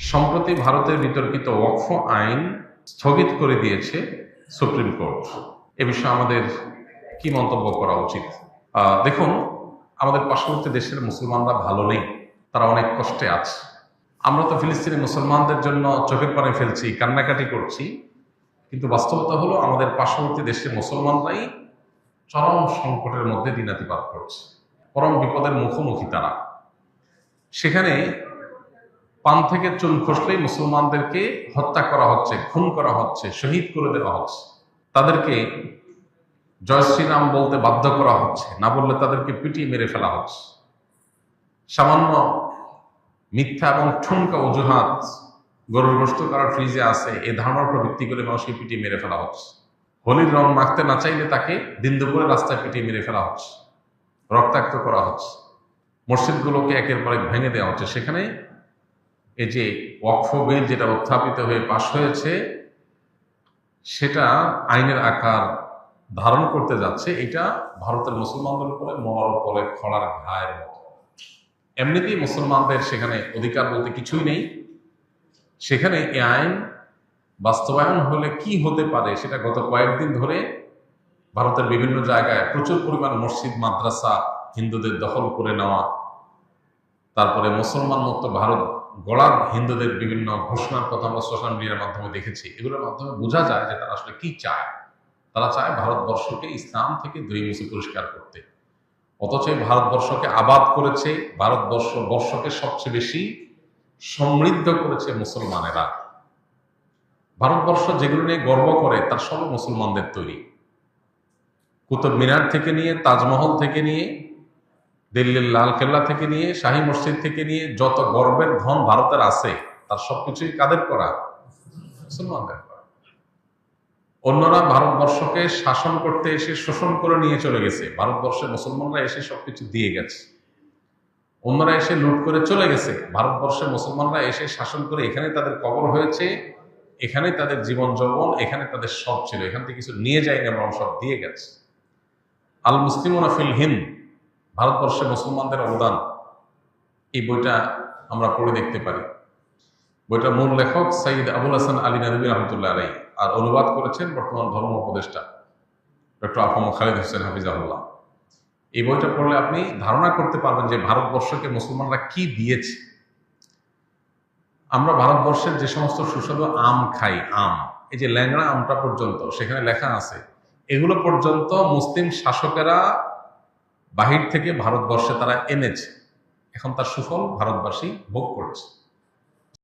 সম্প্রতি ভারতের বিতর্কিত ওয়াকফ আইন স্থগিত করে দিয়েছে সুপ্রিম কোর্ট। এ বিষয়ে আমাদের কি মন্তব্য করা উচিত? দেখুন, আমাদের পার্শ্ববর্তী দেশের মুসলমানরা ভালো নেই, তারা অনেক কষ্টে আছে। আমরা তো ফিলিস্তিনি মুসলমানদের জন্য চোখের পানি ফেলছি, কান্নাকাটি করছি, কিন্তু বাস্তবতা হলো আমাদের পার্শ্ববর্তী দেশের মুসলমানরাই চরম সংকটের মধ্যে দিনাতিপাত করছে, পরম বিপদের মুখোমুখি তারা। সেখানে পান থেকে চুন খসলেই মুসলমানদেরকে হত্যা করা হচ্ছে, খুন করা হচ্ছে, শহীদ করে দেওয়া হচ্ছে, তাদেরকে জয় শ্রীরাম বলতে বাধ্য করা হচ্ছে, না বললে তাদেরকে পিটিয়ে মেরে ফেলা হচ্ছে। সামান্য মিথ্যা এবং ঠুনকা অজুহাত গরুর গোশত করার ফ্রিজে আছে, এই ধারণার উপর ভিত্তি করে মানুষকে পিটিয়ে মেরে ফেলা হচ্ছে। হোলির রং মাখতে না চাইলে তাকে দিন দুপুরে রাস্তায় পিটিয়ে মেরে ফেলা হচ্ছে, রক্তাক্ত করা হচ্ছে, মসজিদগুলোকে একের পর এক ভেঙে দেওয়া হচ্ছে। সেখানে এই যে ওয়াকফ বিল যেটা উত্থাপিত হয়ে পাশ হয়েছে, সেটা আইনের আকার ধারণ করতে যাচ্ছে। এটা ভারতের মুসলমানদের উপরে মরার উপরে খড়ার ঘায়ের মতো। এমনিতেই মুসলমানদের সেখানে অধিকার বলতে কিছুই নেই। সেখানে এই আইন বাস্তবায়ন হলে কি হতে পারে সেটা গত কয়েকদিন ধরে ভারতের বিভিন্ন জায়গায় প্রচুর পরিমাণ মসজিদ মাদ্রাসা হিন্দুদের দখল করে নেওয়া, তারপরে মুসলমান মুক্ত ভারত গড়ার হিন্দুদের বিভিন্ন ঘোষণার কথা আমরা সোশ্যাল মিডিয়ার মাধ্যমে দেখেছি। এগুলোর মাধ্যমে বোঝা যায় যে তারা আসলে কি চায়। তারা চায় ভারতবর্ষকে ইসলাম থেকে দৈমুসি পরিষ্কার করতে। অথচ ভারতবর্ষকে আবাদ করেছে, বর্ষকে সবচেয়ে বেশি সমৃদ্ধ করেছে মুসলমানেরা। ভারতবর্ষ যেগুলো নিয়ে গর্ব করে তার সব মুসলমানদের তৈরি। কুতুব মিনার থেকে নিয়ে, তাজমহল থেকে নিয়ে, দিল্লির লাল কেল্লা থেকে নিয়ে, শাহী মসজিদ থেকে নিয়ে যত গর্বের ধন ভারতের আছে তার সবকিছুই কাদের করা? মুসলমানদের করা। অন্যরা ভারতবর্ষকে শাসন করতে এসে শোষণ করে নিয়ে চলে গেছে, ভারতবর্ষের মুসলমানরা এসে সবকিছু দিয়ে গেছে। অন্যরা এসে লুট করে চলে গেছে, ভারতবর্ষের মুসলমানরা এসে শাসন করে এখানে তাদের কবর হয়েছে, এখানে তাদের জীবন যৌবন, এখানে তাদের সব ছিল, এখান থেকে কিছু নিয়ে যায় না, বরং সব দিয়ে গেছে। আল মুসলিমুনা ফিল হিন্দ, ভারতবর্ষের মুসলমানদের অবদান, এই বইটা আমরা পড়ে দেখতে পারি। বইটার মূল লেখক সৈয়দ আবুল হাসান আলী নদভী রহমতুল্লাহ আলাইহি, আর অনুবাদ করেছেন বর্তমান ধর্ম উপদেষ্টা ডক্টর আফম খালিদ হোসেন হাফিজাহুল্লাহ। এই বইটা পড়লে আপনি ধারণা করতে পারবেন যে ভারতবর্ষকে মুসলমানরা কি দিয়েছে। আমরা ভারতবর্ষের যে সমস্ত সুস্বাদু আম খাই, আম, এই যে ল্যাংড়া আমটা পর্যন্ত সেখানে লেখা আছে, এগুলো পর্যন্ত মুসলিম শাসকেরা বাহির থেকে ভারতবর্ষে তারা এনেছে। এখন তার সুফল ভারতবাসী ভোগ করছে।